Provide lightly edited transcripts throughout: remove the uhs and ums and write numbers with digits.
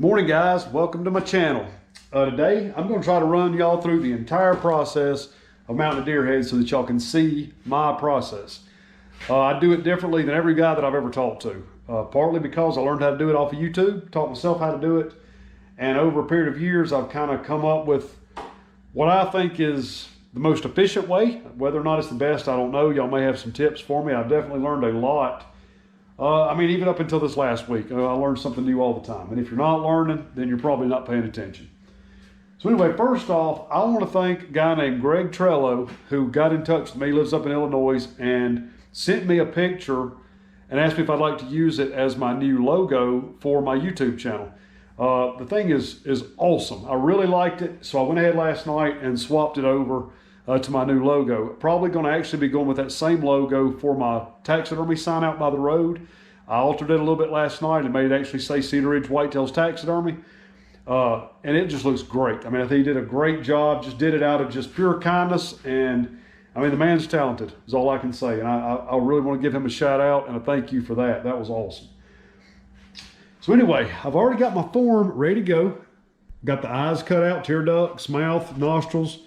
Morning guys, welcome to my channel. Today I'm going to try to run y'all through the entire process of mounting a deer head so that y'all can see my process. I do it differently than every guy that I've ever talked to. Partly because I learned how to do it off of YouTube, taught myself how to do it, and over a period of years I've kind of come up with what I think is the most efficient way. Whether or not it's the best, I don't know. Y'all may have some tips for me. I've definitely learned a lot. Even up until this last week, I learned something new all the time. And if you're not learning, then you're probably not paying attention. So anyway, first off, I want to thank a guy named Greg Trello who got in touch with me, lives up in Illinois, and sent me a picture and asked me if I'd like to use it as my new logo for my YouTube channel. The thing is awesome. I really liked it, so I went ahead last night and swapped it over to my new logo. Probably going to actually be going with that same logo for my taxidermy sign out by the road. I altered it a little bit last night and made it actually say Cedar Ridge Whitetail's Taxidermy. And it just looks great. I think he did a great job, just did it out of just pure kindness. And the man's talented is all I can say. And I really want to give him a shout out and a thank you for that. That was awesome. So anyway, I've already got my form ready to go. Got the eyes cut out, tear ducts, mouth, nostrils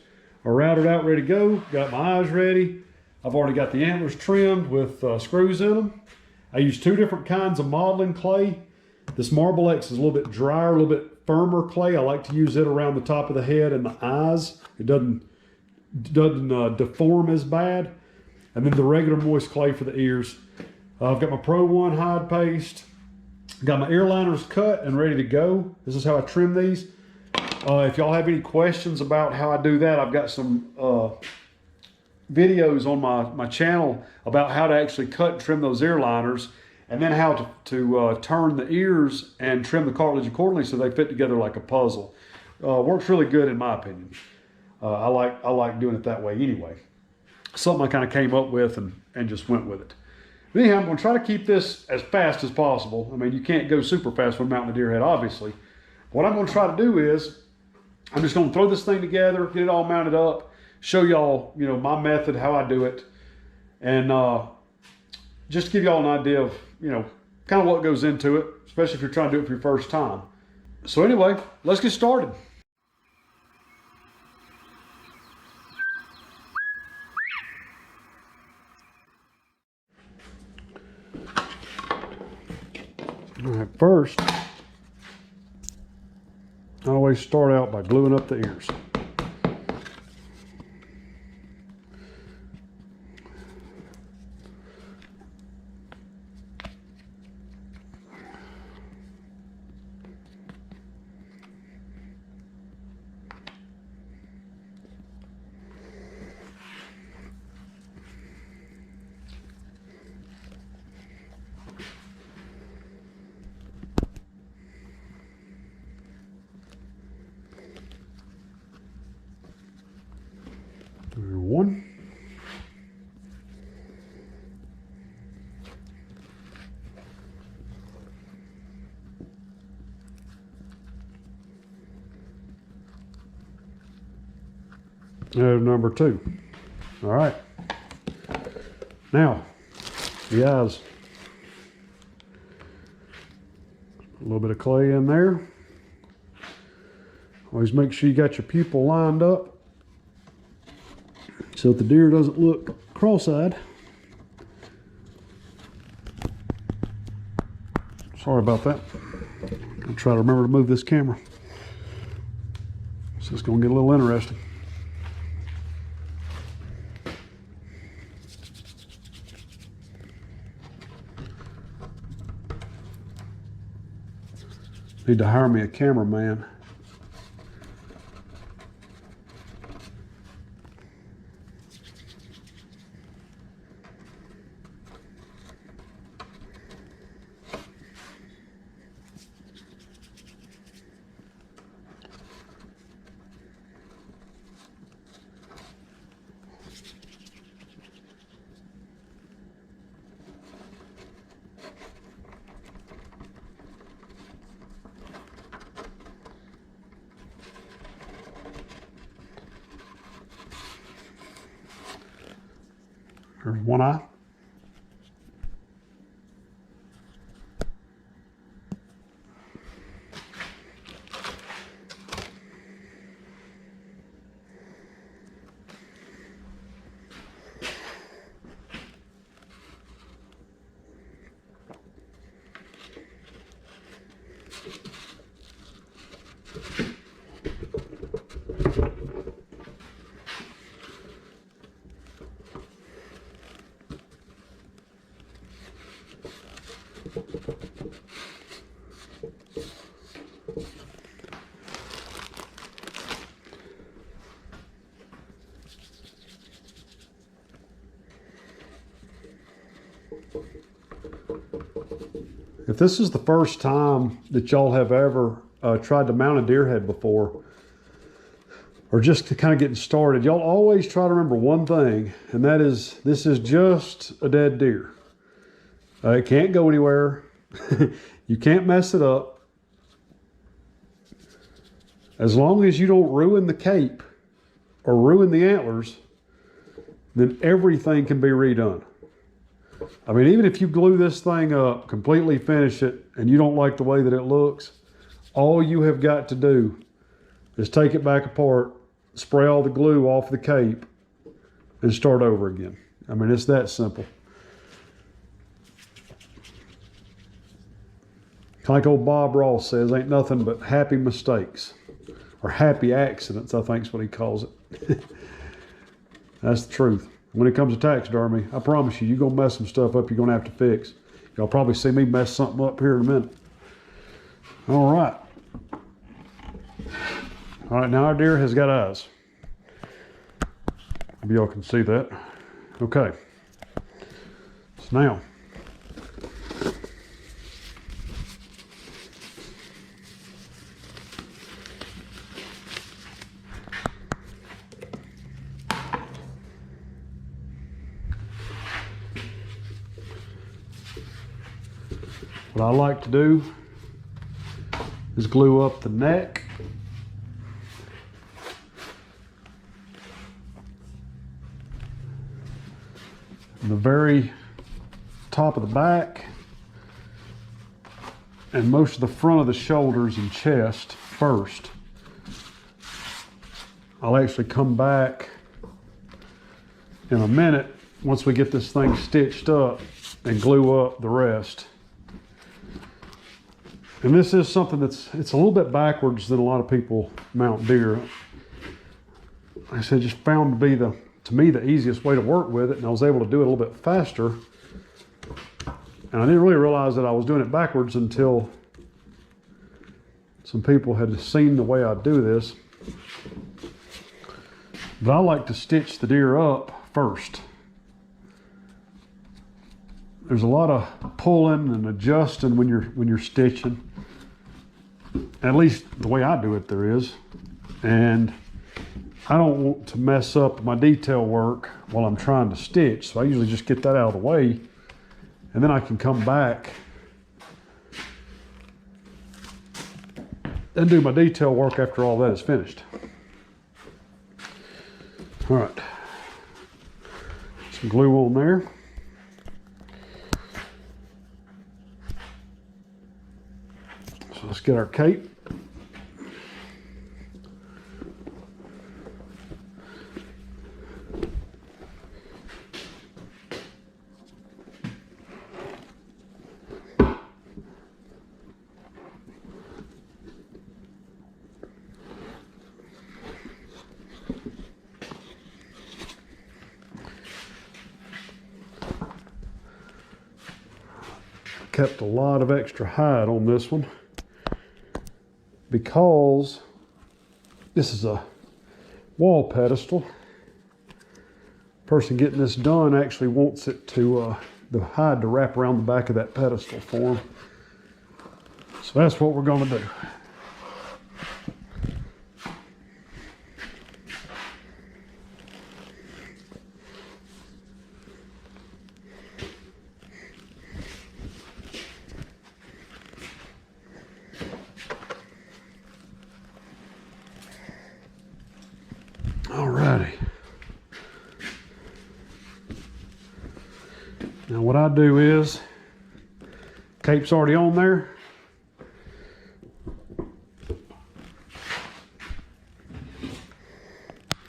are routed out, ready to go. Got my eyes ready. I've already got the antlers trimmed with screws in them. I use two different kinds of modeling clay. This Marble X is a little bit drier, a little bit firmer clay. I like to use it around the top of the head and the eyes. It doesn't deform as bad. And then the regular moist clay for the ears. I've got my Pro 1 hide paste. Got my ear liners cut and ready to go. This is how I trim these. If y'all have any questions about how I do that, I've got some videos on my channel about how to actually cut and trim those ear liners, and then how to turn the ears and trim the cartilage accordingly so they fit together like a puzzle. Works really good in my opinion. I like doing it that way anyway. Something I kind of came up with and just went with it. But anyhow, I'm going to try to keep this as fast as possible. You can't go super fast when mounting a deer head, obviously. What I'm going to try to do is I'm just going to throw this thing together, get it all mounted up, show y'all, my method, how I do it, and just give y'all an idea of, kind of what goes into it, especially if you're trying to do it for your first time. So anyway, let's get started. All right, first, I always start out by gluing up the ears. One. There's number two. All right. Now, the eyes. A little bit of clay in there. Always make sure you got your pupil lined up so that the deer doesn't look cross-eyed. Sorry about that. I'll try to remember to move this camera. So it's going to get a little interesting. Need to hire me a cameraman. There's one eye. If this is the first time that y'all have ever tried to mount a deer head before, or just to kind of getting started, y'all always try to remember one thing, and that is this is just a dead deer. It can't go anywhere. You can't mess it up. As long as you don't ruin the cape or ruin the antlers, then everything can be redone. I mean, even if you glue this thing up, completely finish it, and you don't like the way that it looks, all you have got to do is take it back apart, spray all the glue off the cape, and start over again. I mean, it's that simple. Like old Bob Ross says, ain't nothing but happy mistakes. Or happy accidents, I think is what he calls it. That's the truth. When it comes to taxidermy, I promise you, you're going to mess some stuff up you're going to have to fix. Y'all probably see me mess something up here in a minute. All right. All right, now our deer has got eyes. Maybe y'all can see that. Okay. So now, what I like to do is glue up the neck. And the very top of the back and most of the front of the shoulders and chest first. I'll actually come back in a minute once we get this thing stitched up and glue up the rest. And this is something it's a little bit backwards than a lot of people mount deer. Like I said, just found to be to me the easiest way to work with it, and I was able to do it a little bit faster. And I didn't really realize that I was doing it backwards until some people had seen the way I do this. But I like to stitch the deer up first. There's a lot of pulling and adjusting when you're stitching. At least the way I do it, there is. And I don't want to mess up my detail work while I'm trying to stitch. So I usually just get that out of the way, and then I can come back and do my detail work after all that is finished. All right. Some glue on there. So let's get our cape. Kept a lot of extra hide on this one because this is a wall pedestal. Person getting this done actually wants it to the hide to wrap around the back of that pedestal for them. So that's what we're going to do. Alrighty. Now what I do is, cape's already on there.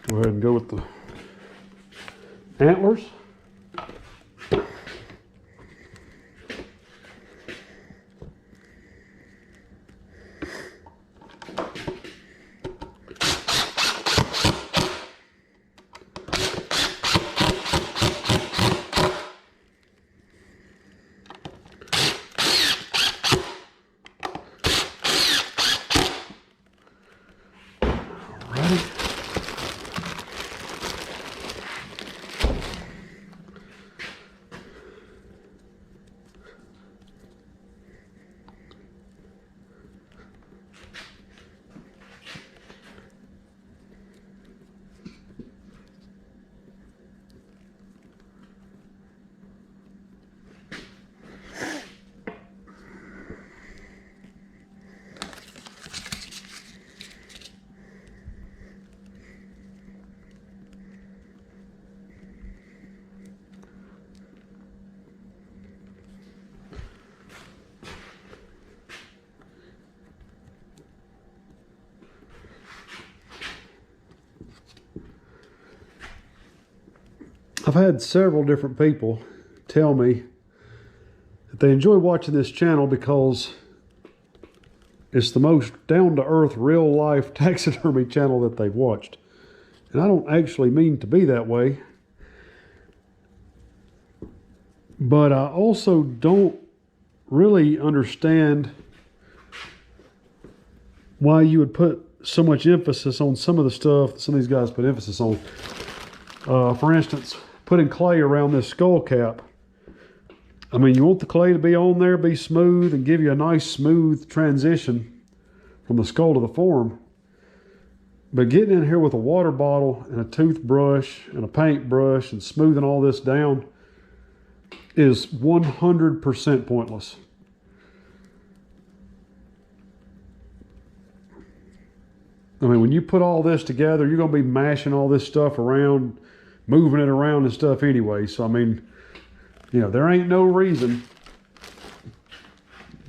Go ahead and go with the antlers. I've had several different people tell me that they enjoy watching this channel because it's the most down-to-earth, real-life taxidermy channel that they've watched. And I don't actually mean to be that way. But I also don't really understand why you would put so much emphasis on some of the stuff that some of these guys put emphasis on. For instance, putting clay around this skull cap. I mean, you want the clay to be on there, be smooth, and give you a nice smooth transition from the skull to the form. But getting in here with a water bottle and a toothbrush and a paintbrush and smoothing all this down is 100% pointless. I mean, when you put all this together, you're going to be mashing all this stuff around, moving it around and stuff anyway. So, I mean, you know, there ain't no reason.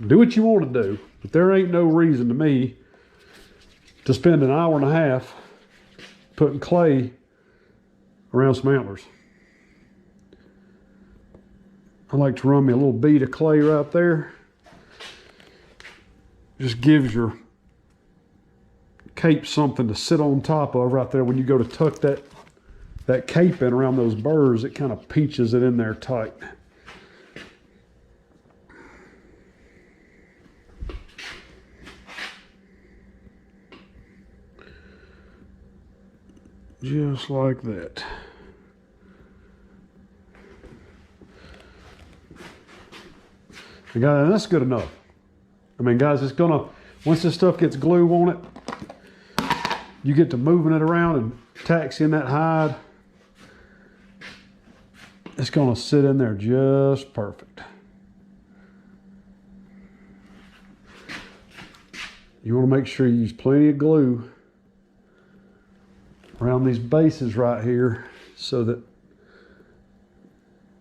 Do what you want to do, but there ain't no reason to me to spend an hour and a half putting clay around some antlers. I like to run me a little bead of clay right there. Just gives your cape something to sit on top of right there. When you go to tuck that cape in around those burrs, it kind of pinches it in there tight. Just like that. And guys, that's good enough. I mean, guys, it's gonna, once this stuff gets glue on it, you get to moving it around and taxiing that hide. It's gonna sit in there just perfect. You wanna make sure you use plenty of glue around these bases right here so that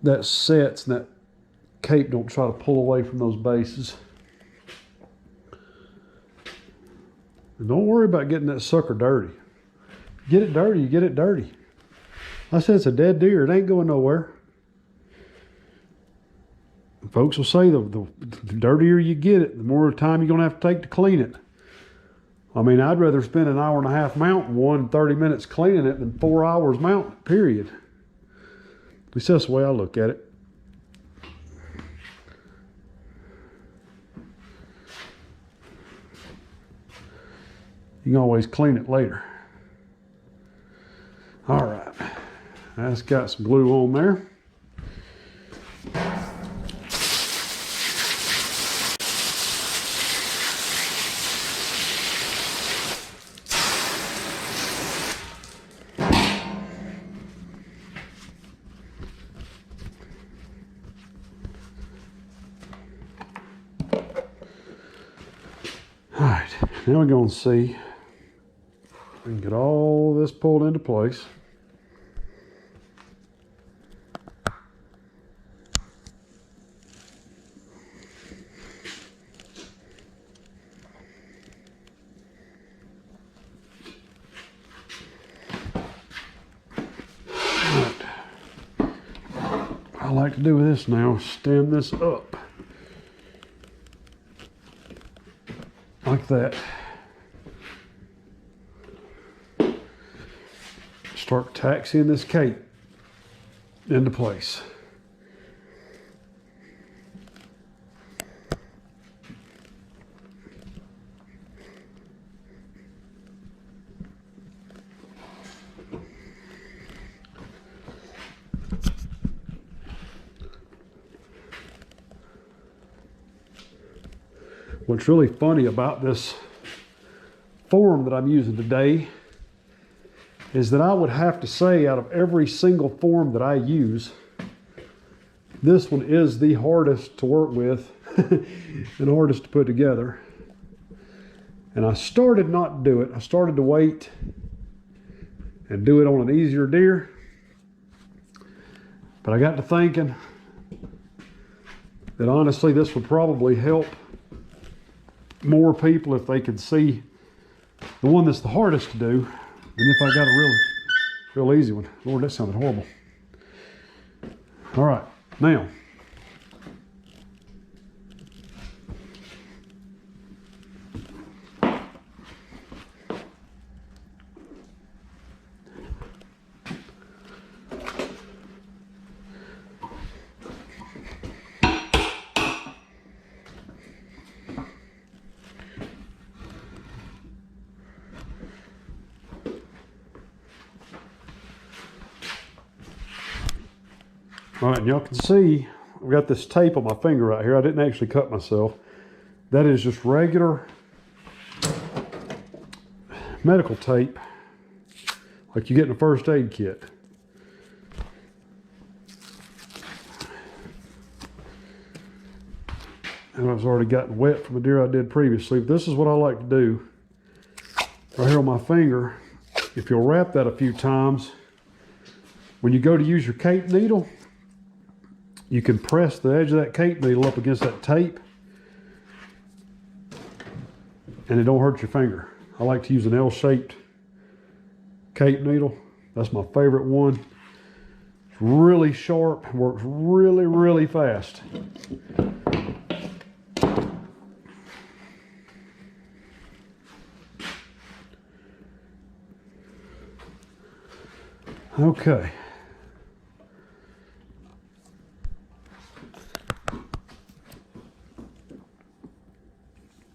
that sets and that cape don't try to pull away from those bases. And don't worry about getting that sucker dirty. Get it dirty, you get it dirty. I said it's a dead deer, it ain't going nowhere. Folks will say the dirtier you get it, the more time you're gonna have to take to clean it. I mean, I'd rather spend an hour and a half mounting one, 30 minutes cleaning it than 4 hours mounting, period. At least that's the way I look at it. You can always clean it later. All right, that's got some glue on there. All right, now we're going to see if we can get all this pulled into place. I like to do with this now, stand this up like that. Start taxiing this cape into place. What's really funny about this form that I'm using today is that I would have to say, out of every single form that I use, this one is the hardest to work with and hardest to put together. And I started not to do it. I started to wait and do it on an easier deer. But I got to thinking that honestly this would probably help more people if they could see the one that's the hardest to do than if I got a real easy one. Lord, that sounded horrible. All right, now. All right, and y'all can see I've got this tape on my finger right here. I didn't actually cut myself. That is just regular medical tape, like you get in a first aid kit. And I've already gotten wet from a deer I did previously. But this is what I like to do right here on my finger. If you'll wrap that a few times, when you go to use your cape needle, you can press the edge of that cape needle up against that tape and it don't hurt your finger. I like to use an L-shaped cape needle. That's my favorite one. It's really sharp, works really, really fast. Okay.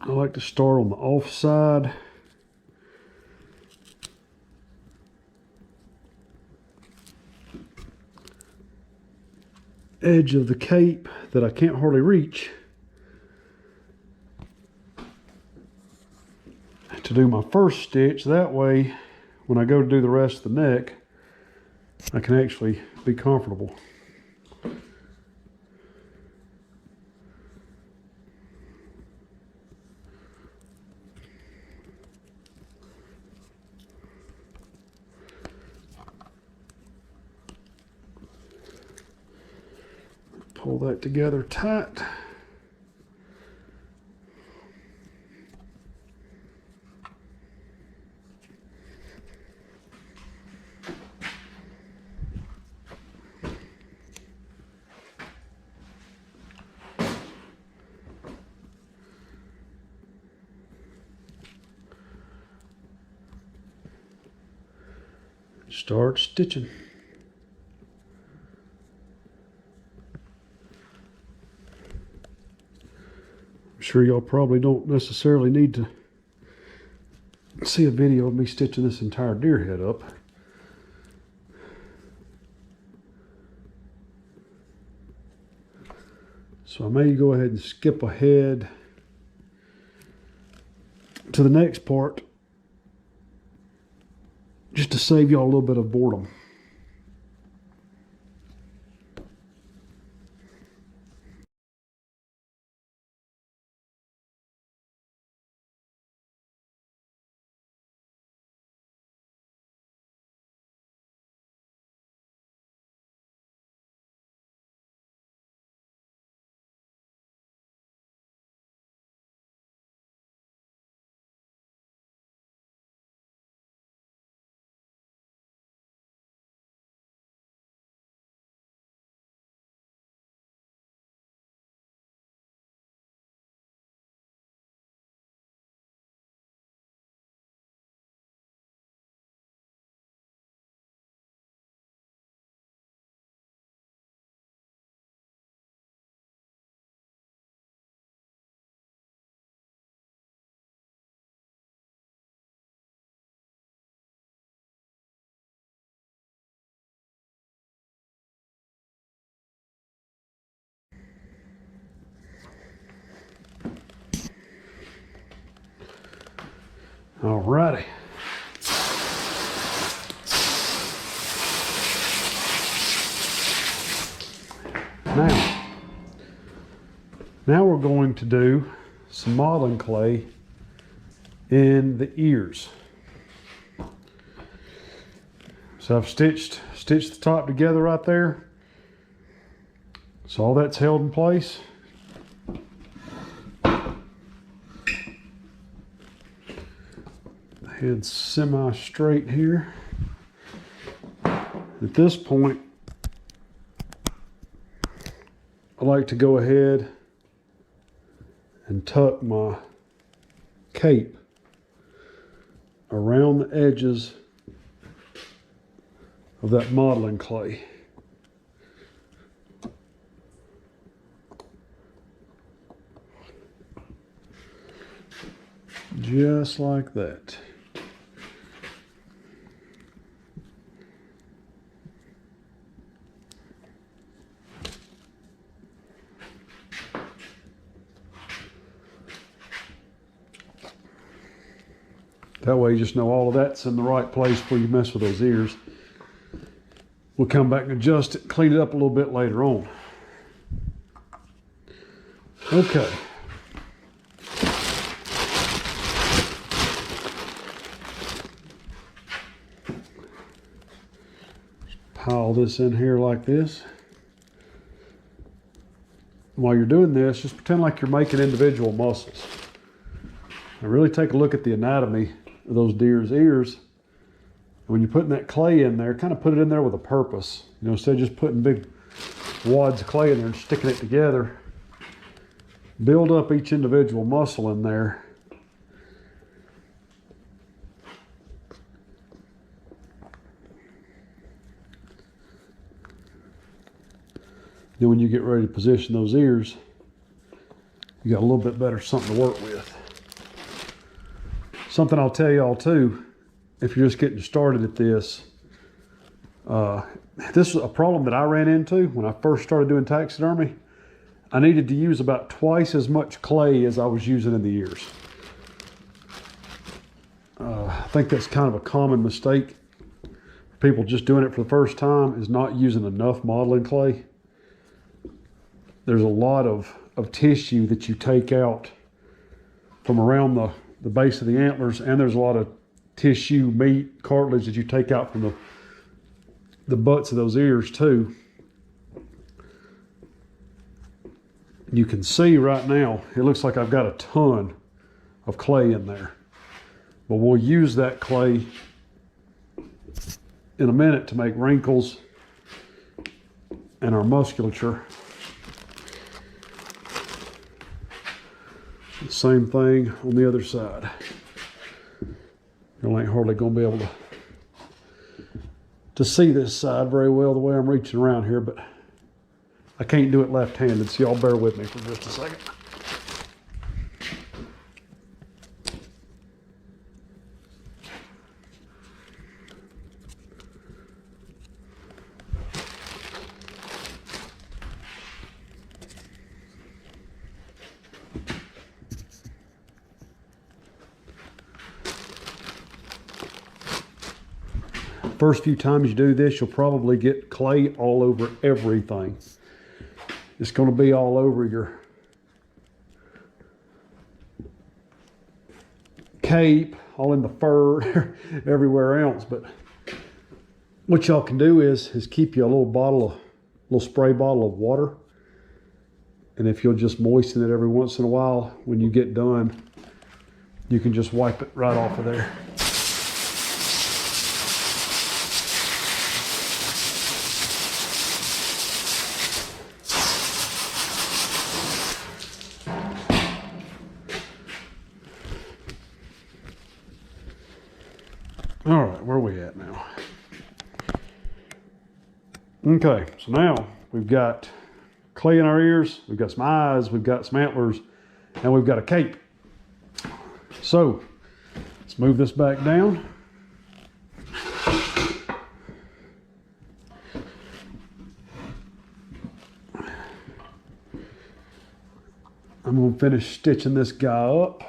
I like to start on the off side. Edge of the cape that I can't hardly reach to do my first stitch. That way, when I go to do the rest of the neck, I can actually be comfortable. Pull that together tight. Start stitching. I'm sure y'all probably don't necessarily need to see a video of me stitching this entire deer head up. So I may go ahead and skip ahead to the next part just to save y'all a little bit of boredom. Alrighty. Now we're going to do some modeling clay in the ears. So I've stitched the top together right there. So all that's held in place. The head's semi-straight here. At this point, I like to go ahead and tuck my cape around the edges of that modeling clay. Just like that. That way you just know all of that's in the right place before you mess with those ears. We'll come back and adjust it, clean it up a little bit later on. Okay. Pile this in here like this. While you're doing this, just pretend like you're making individual muscles. And really take a look at the anatomy of those deer's ears. And when you're putting that clay in there, kind of put it in there with a purpose. You know, instead of just putting big wads of clay in there and sticking it together, build up each individual muscle in there. Then when you get ready to position those ears, you got a little bit better something to work with. Something I'll tell y'all too, if you're just getting started at this, this is a problem that I ran into when I first started doing taxidermy. I needed to use about twice as much clay as I was using in the ears. I think that's kind of a common mistake. People just doing it for the first time is not using enough modeling clay. There's a lot of tissue that you take out from around the base of the antlers, and there's a lot of tissue, meat, cartilage that you take out from the butts of those ears too. You can see right now, it looks like I've got a ton of clay in there. But we'll use that clay in a minute to make wrinkles and our musculature. Same thing on the other side. You ain't hardly going to be able to see this side very well the way I'm reaching around here, but I can't do it left-handed, so y'all bear with me for just a second. First few times you do this, you'll probably get clay all over everything. It's going to be all over your cape, all in the fur, everywhere else. But what y'all can do is keep you a little spray bottle of water. And if you'll just moisten it every once in a while, when you get done, you can just wipe it right off of there. All right, where are we at now? Okay, so now we've got clay in our ears, we've got some eyes, we've got some antlers, and we've got a cape. So let's move this back down. I'm going to finish stitching this guy up.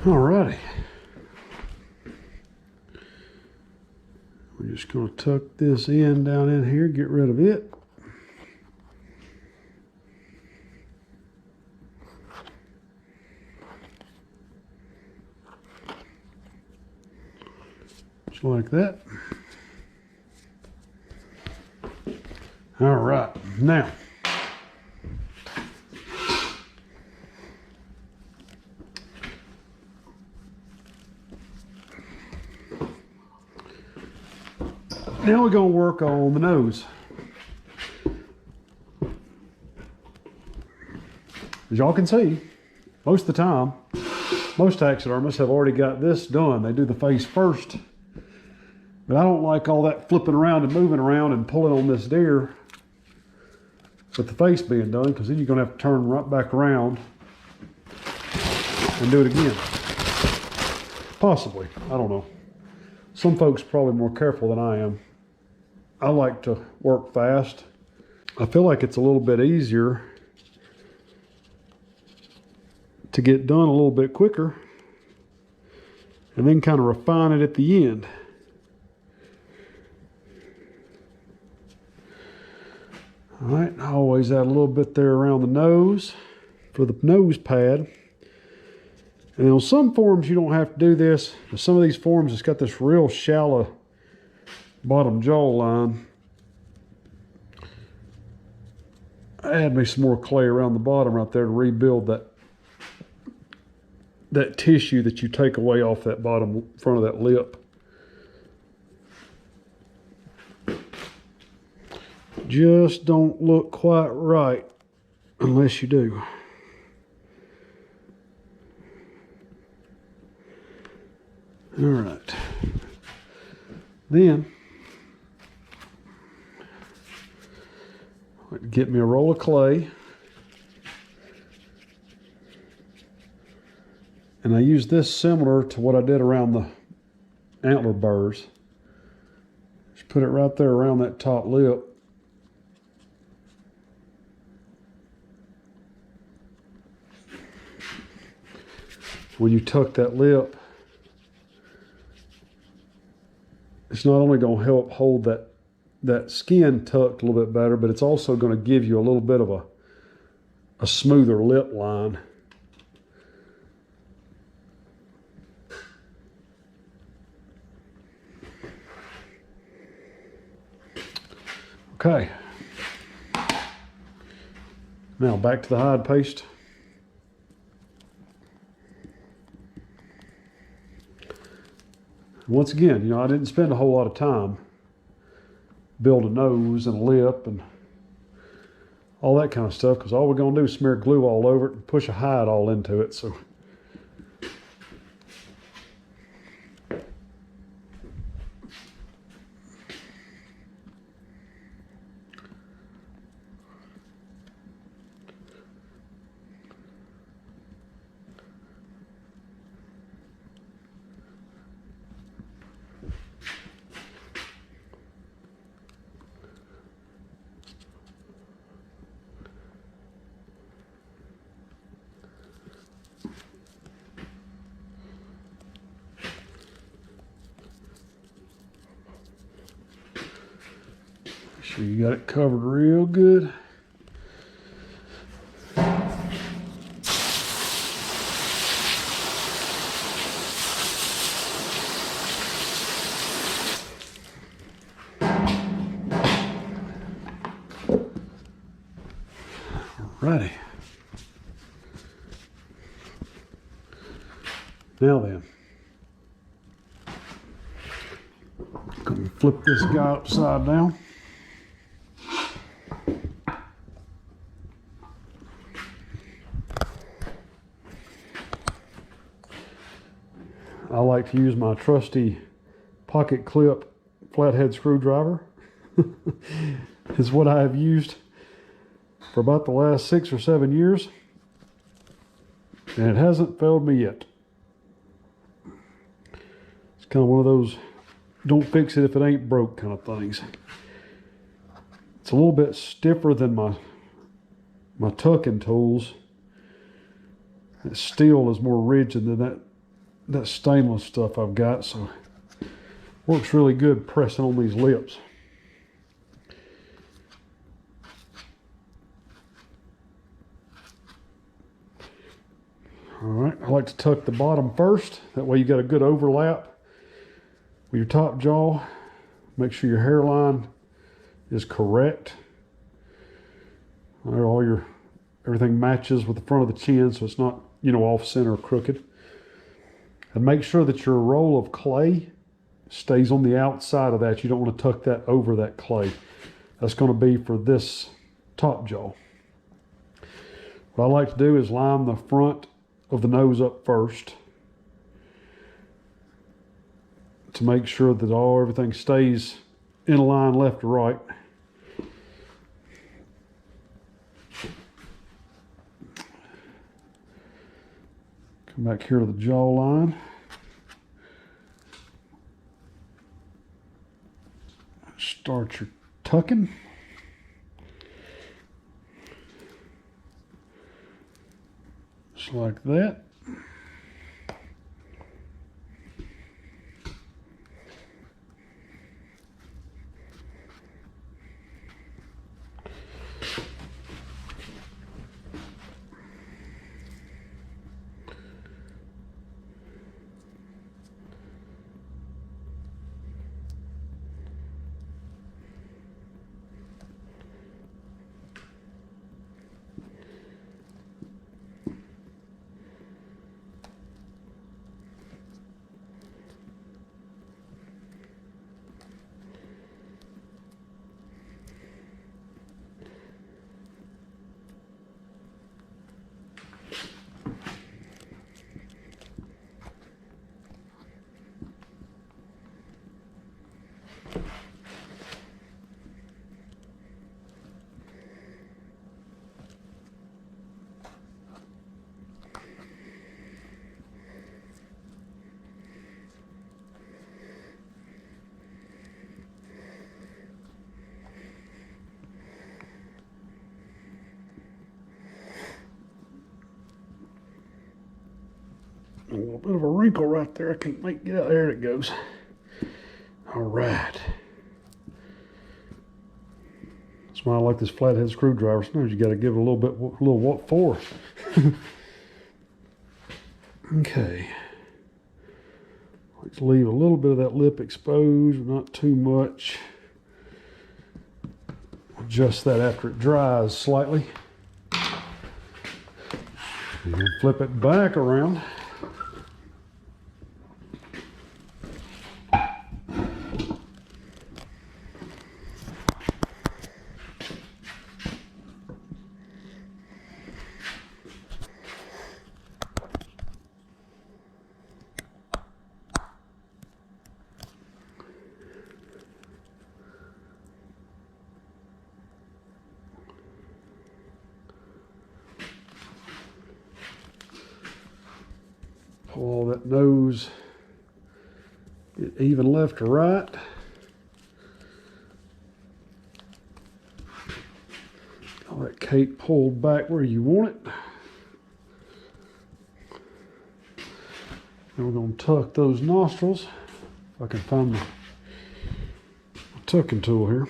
Alrighty. We're just going to tuck this in down in here, get rid of it. Just like that. All right, now we're going to work on the nose. As y'all can see, most of the time, most taxidermists have already got this done. They do the face first. But I don't like all that flipping around and moving around and pulling on this deer with the face being done, because then you're going to have to turn right back around and do it again. Possibly. I don't know. Some folks are probably more careful than I am. I like to work fast. I feel like it's a little bit easier to get done a little bit quicker and then kind of refine it at the end. All right, I always add a little bit there around the nose for the nose pad. And on some forms you don't have to do this. Some of these forms, it's got this real shallow bottom jaw line. I add me some more clay around the bottom right there to rebuild that tissue that you take away off that bottom front of that lip. Just don't look quite right unless you do. All right. Then, get me a roll of clay. And I use this similar to what I did around the antler burrs. Just put it right there around that top lip. When you tuck that lip, it's not only going to help hold that skin tucked a little bit better, but it's also going to give you a little bit of a smoother lip line. Okay. Now back to the hide paste. Once again, I didn't spend a whole lot of time building a nose and a lip and all that kind of stuff, because all we're going to do is smear glue all over it and push a hide all into it. So sure you got it covered real good. Alrighty. Now then, I'm going to flip this guy upside down. I like to use my trusty pocket clip flathead screwdriver. It's what I have used for about the last 6 or 7 years, and it hasn't failed me yet. It's kind of one of those don't fix it if it ain't broke kind of things. It's a little bit stiffer than my tucking tools. Its steel is more rigid than that stainless stuff I've got, so works really good pressing on these lips. All right, I like to tuck the bottom first. That way you got a good overlap with your top jaw. Make sure your hairline is correct. Everything matches with the front of the chin, so it's not, off center or crooked. And make sure that your roll of clay stays on the outside of that. You don't want to tuck that over that clay. That's going to be for this top jaw. What I like to do is line the front of the nose up first to make sure that everything stays in line left to right. Come back here to the jawline. Start your tucking. Just like that. A little bit of a wrinkle right there. I can make it out. There it goes. All right. That's why I like this flathead screwdriver. Sometimes you got to give it a little what for. Okay. Let's leave a little bit of that lip exposed, not too much. Adjust that after it dries slightly. And then flip it back around. Pull all that nose, get even left to right. All that cape pulled back where you want it. Then we're going to tuck those nostrils. If I can find the tucking tool here.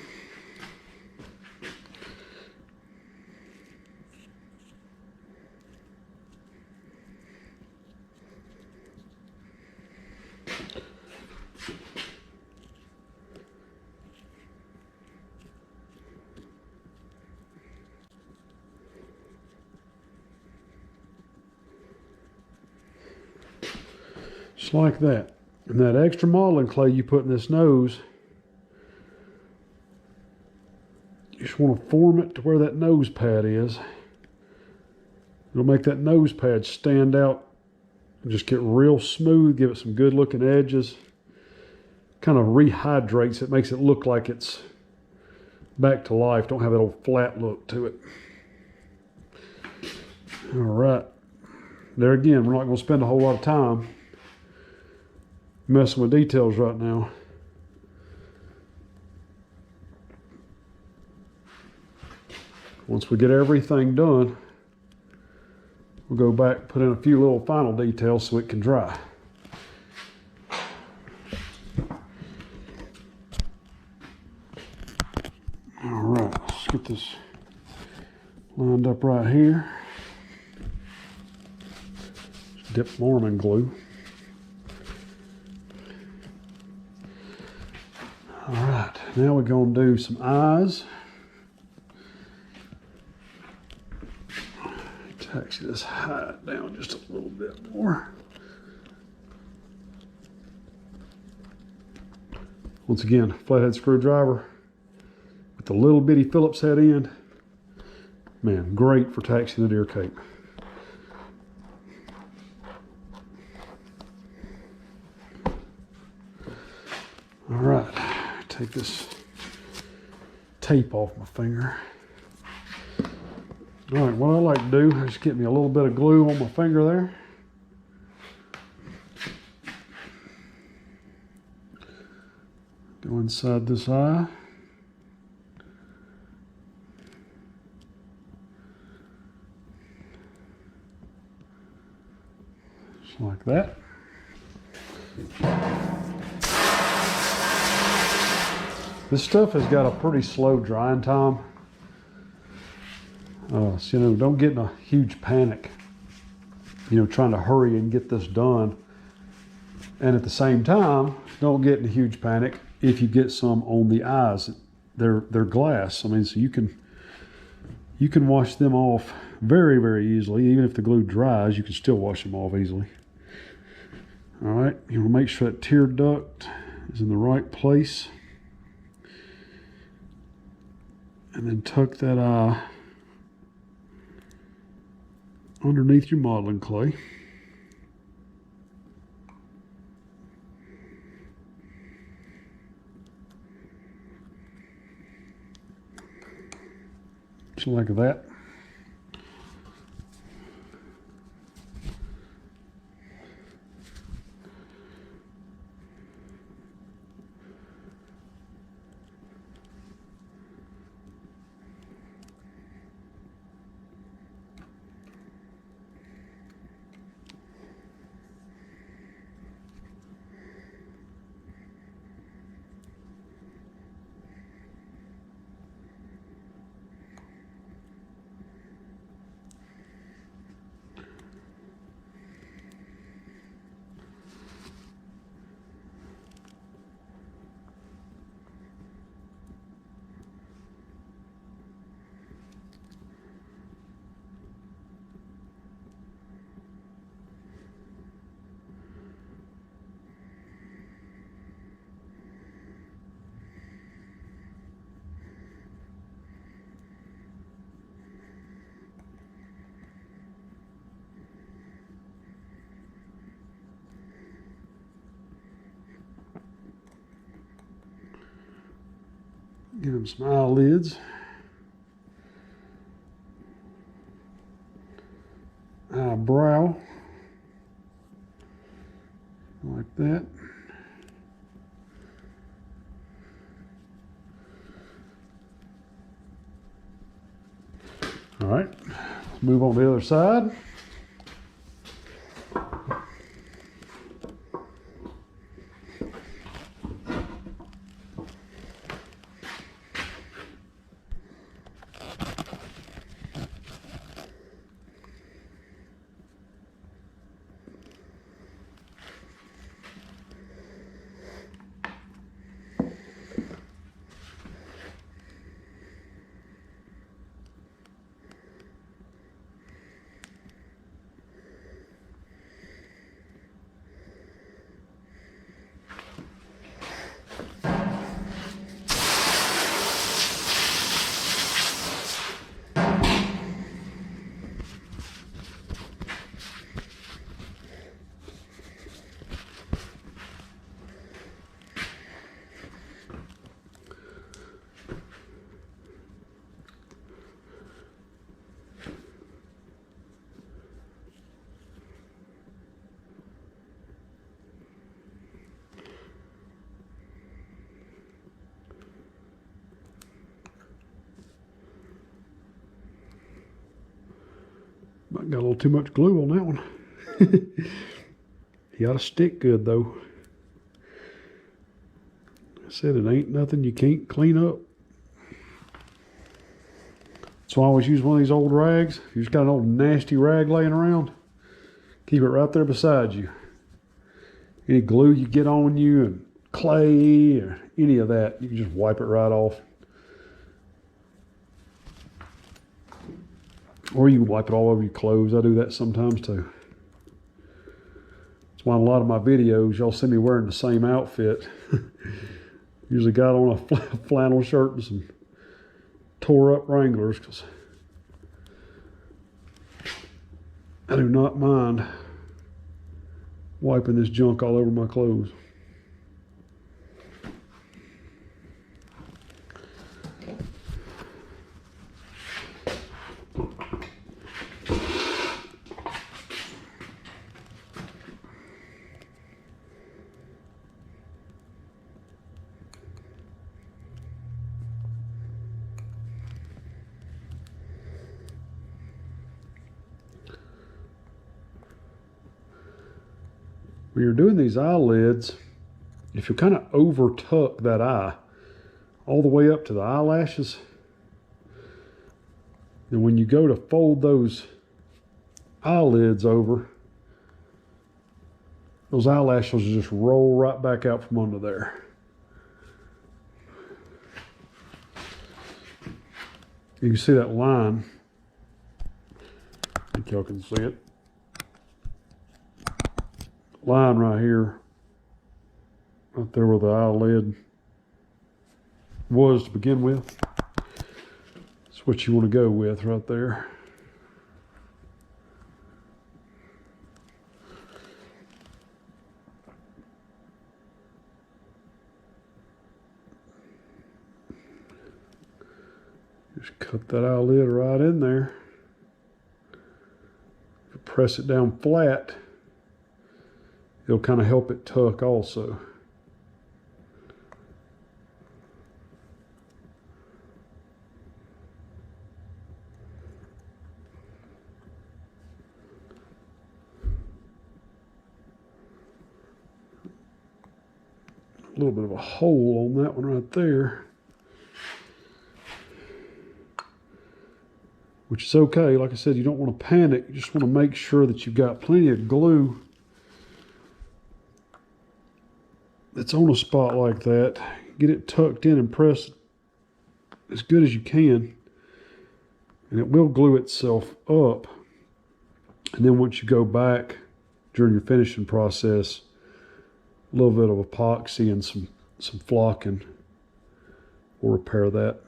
Just like that. And that extra modeling clay you put in this nose, you just want to form it to where that nose pad is. It'll make that nose pad stand out and just get real smooth, give it some good looking edges. Kind of rehydrates it, makes it look like it's back to life. Don't have that old flat look to it. All right. There again, we're not going to spend a whole lot of time messing with details right now. Once we get everything done, we'll go back, put in a few little final details so it can dry. this lined up right here. Just dip Mormon glue. All right, now we're going to do some eyes. Actually, let's hide down just a little bit more. Once again, flathead screwdriver with the little bitty Phillips head end. Man, great for taxiing the deer cape. All right, take this tape off my finger. All right, what I like to do is get me a little bit of glue on my finger there. Go inside this eye. Just like that. This stuff has got a pretty slow drying time. So, don't get in a huge panic, trying to hurry and get this done. And at the same time, don't get in a huge panic if you get some on the eyes. They're glass. I mean, so you can wash them off very, very easily. Even if the glue dries, you can still wash them off easily. All right, you want to make sure that tear duct is in the right place. And then tuck that eye underneath your modeling clay. Just like that. Give him some eyelids. Eyebrow. Like that. All right, let's move on to the other side. Got a little too much glue on that one. You gotta stick good though. I said it ain't nothing you can't clean up. So I always use one of these old rags. If you just got an old nasty rag laying around, keep it right there beside you. Any glue you get on you and clay or any of that, you can just wipe it right off. Or you can wipe it all over your clothes. I do that sometimes too. That's why in a lot of my videos, y'all see me wearing the same outfit. Usually got on a flannel shirt and some tore up Wranglers, because I do not mind wiping this junk all over my clothes. When you're doing these eyelids, if you kind of over tuck that eye all the way up to the eyelashes, and when you go to fold those eyelids over, those eyelashes will just roll right back out from under there. You can see that line. I think y'all can see it. Line right here, right there where the eyelid was to begin with. That's what you want to go with right there. Just cut that eyelid right in there. Press it down flat. It'll kind of help it tuck also. A little bit of a hole on that one right there, which is okay. Like I said, you don't want to panic. You just want to make sure that you've got plenty of glue that's on a spot like that. Get it tucked in and press as good as you can, and it will glue itself up. And then once you go back during your finishing process, a little bit of epoxy and some flocking will repair that.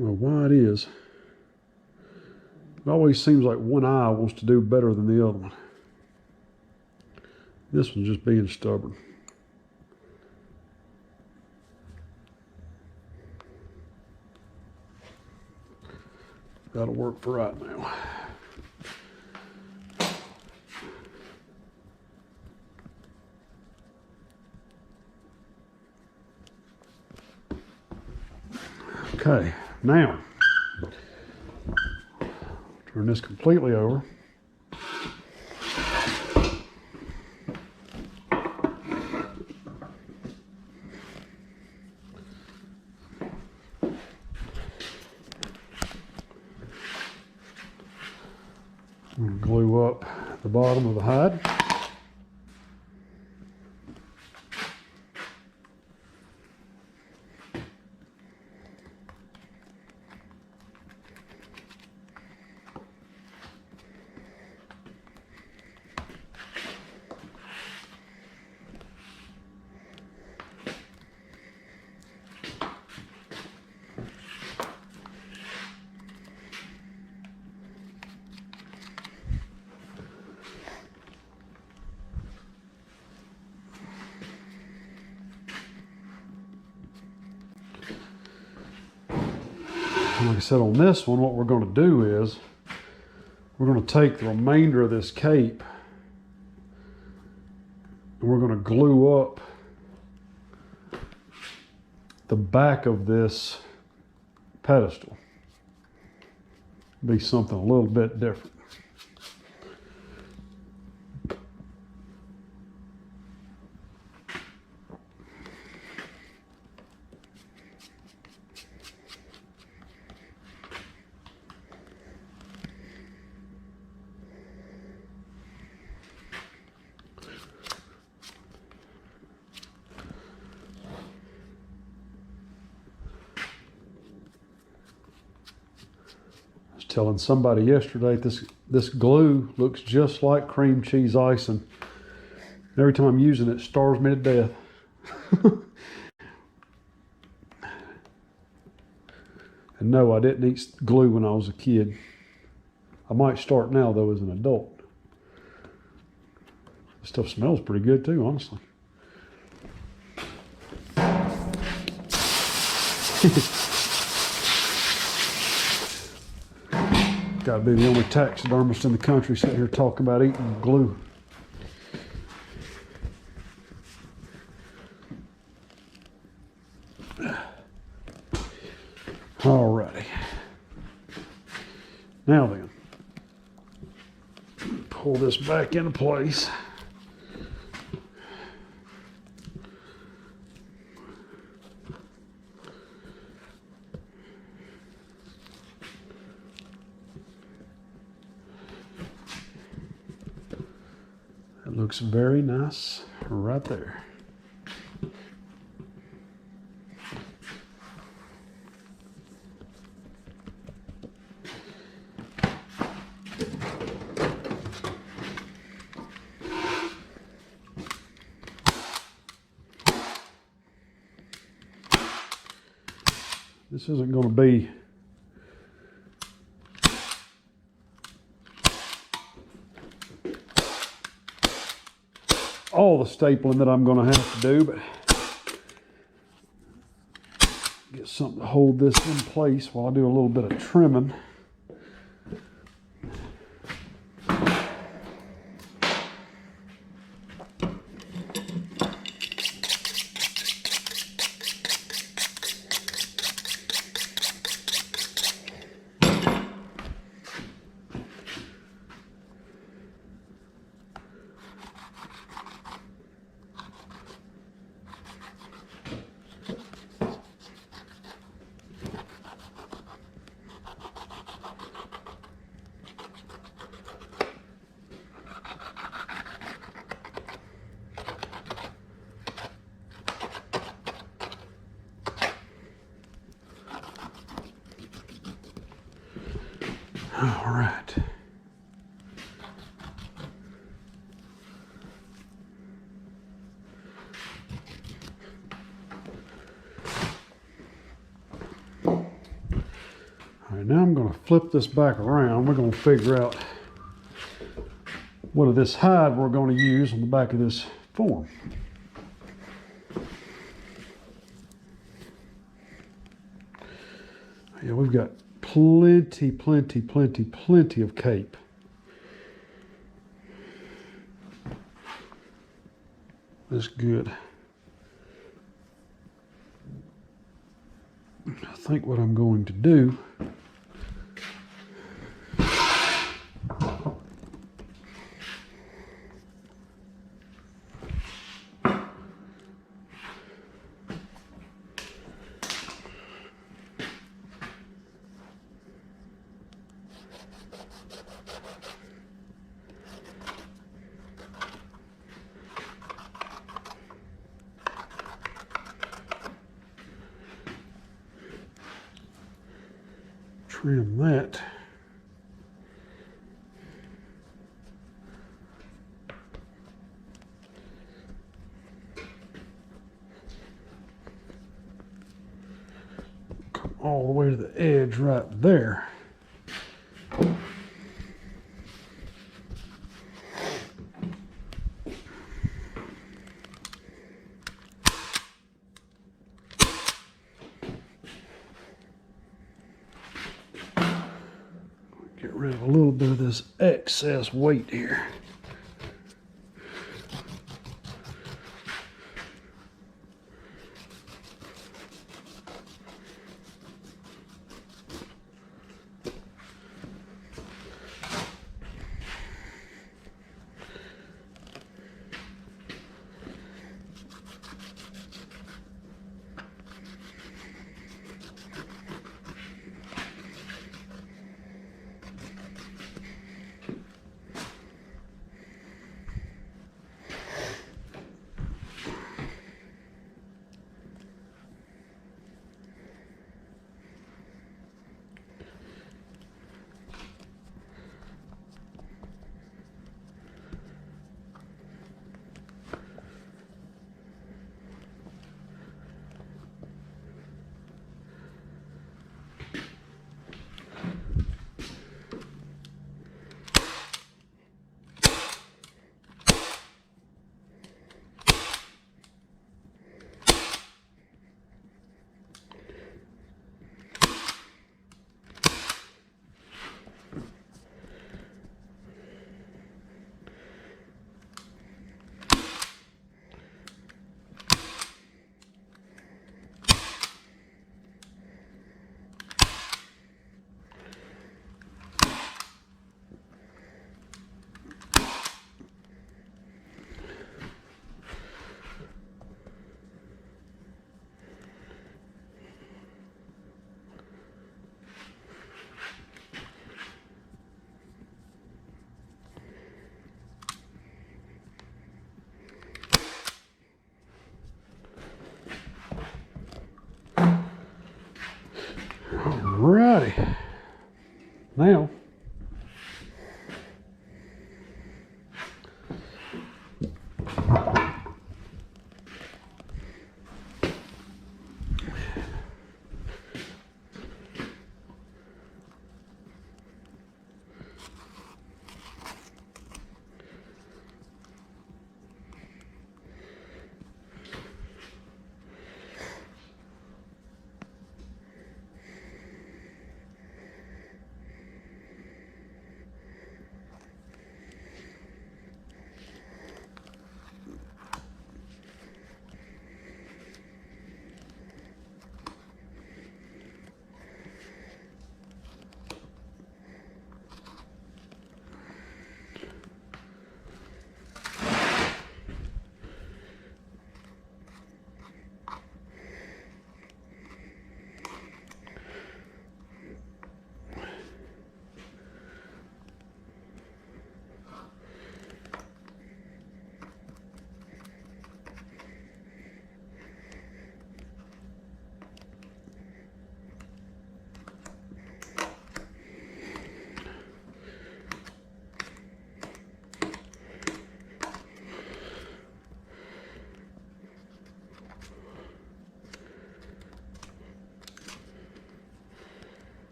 Well, why it is, it always seems like one eye wants to do better than the other one. This one's just being stubborn. That'll work for right now. Okay, now turn this completely over. I'm going to glue up the bottom of the hide. Like I said, on this one, what we're going to do is we're going to take the remainder of this cape We're going to glue up the back of this pedestal. Be something a little bit different. Telling somebody yesterday this glue looks just like cream cheese icing. Every time I'm using it, it starves me to death. And no, I didn't eat glue when I was a kid. I might start now though as an adult. This stuff smells pretty good too, honestly. Gotta be the only taxidermist in the country sitting here talking about eating glue. Alrighty. Now then, pull this back into place. It looks very nice right there. This isn't going to be all the stapling that I'm going to have to do, but get something to hold this in place while I do a little bit of trimming. All right. All right, now I'm going to flip this back around. We're going to figure out what of this hide we're going to use on the back of this form. Yeah, we've got plenty of cape. That's good. I think what I'm going to do trim that. Come all the way to the edge right there. Get rid of a little bit of this excess weight here. Alrighty. Now,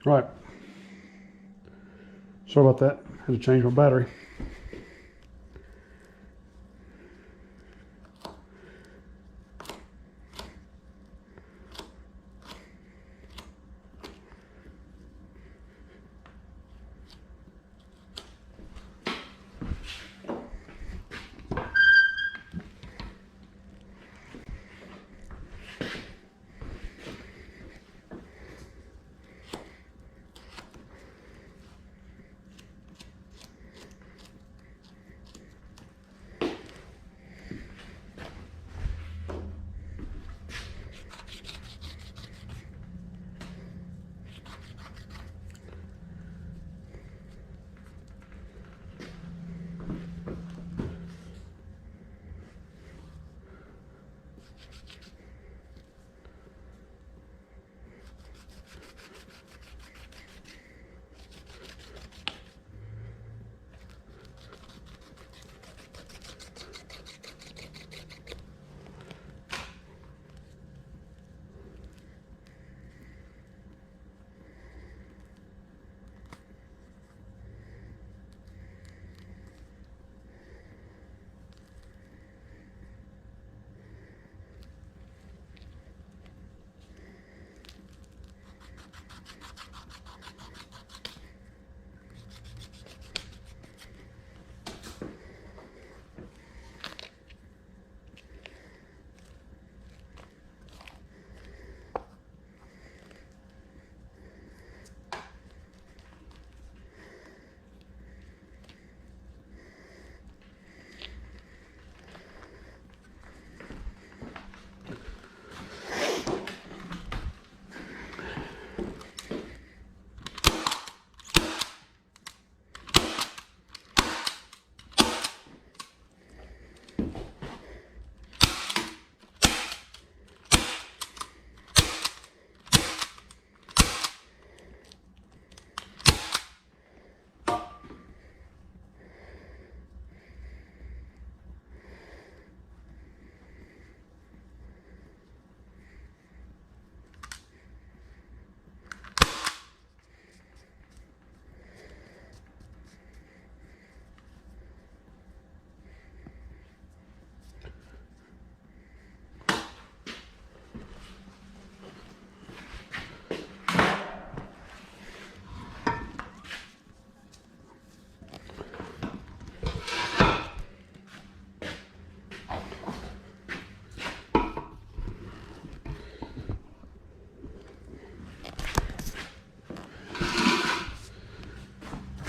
right. Sorry about that. Had to change my battery.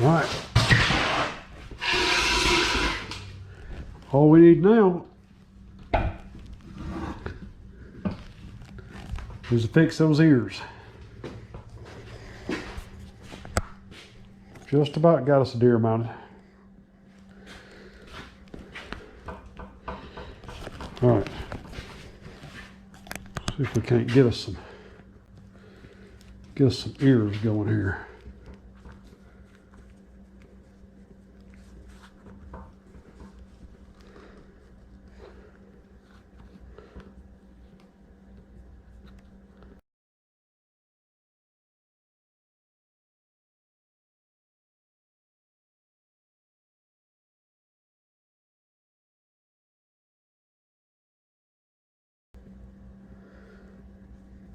All right. All we need now is to fix those ears. Just about got us a deer mounted. All right. See if we can't get us some ears going here.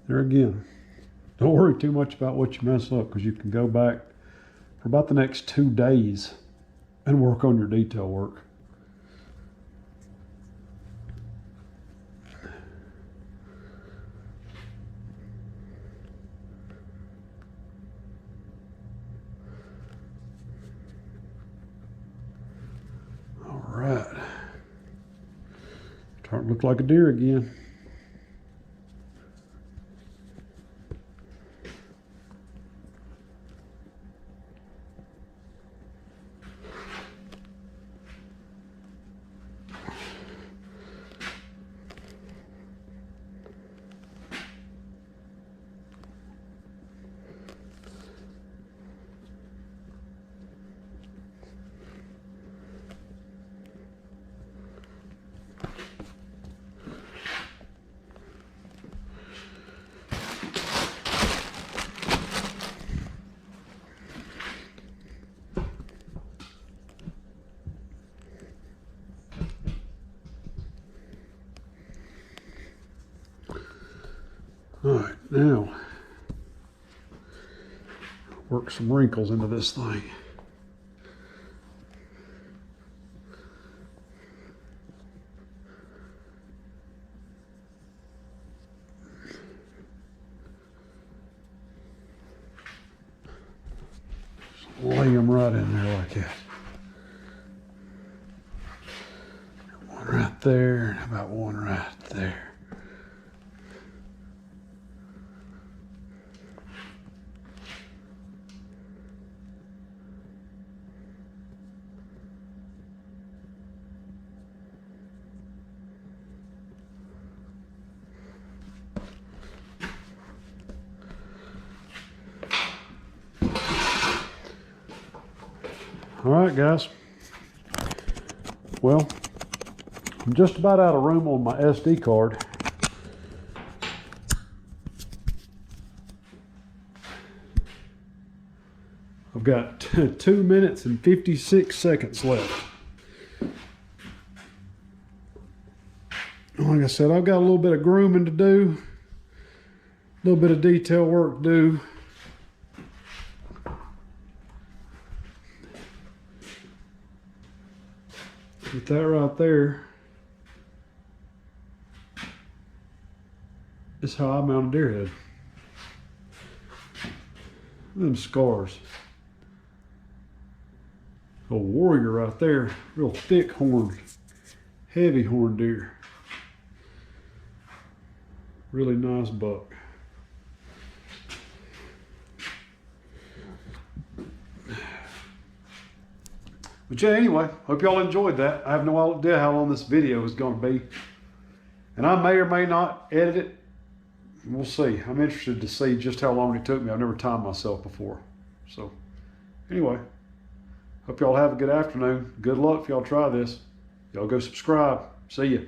There again, don't worry too much about what you mess up, because you can go back for about the next 2 days and work on your detail work. All right. Starting to look like a deer again. All right, now work some wrinkles into this thing. Just lay them right in there like that. One right there, and about one right there. All right, guys. Well, I'm just about out of room on my SD card. I've got 2 minutes and 56 seconds left. Like I said, I've got a little bit of grooming to do, a little bit of detail work to do. With that right there is how I mount a deer head. Them scars. A warrior right there, real thick horned, heavy horned deer. Really nice buck. But yeah, anyway, hope y'all enjoyed that. I have no idea how long this video is going to be. And I may or may not edit it. We'll see. I'm interested to see just how long it took me. I've never timed myself before. So anyway, hope y'all have a good afternoon. Good luck if y'all try this. Y'all go subscribe. See ya.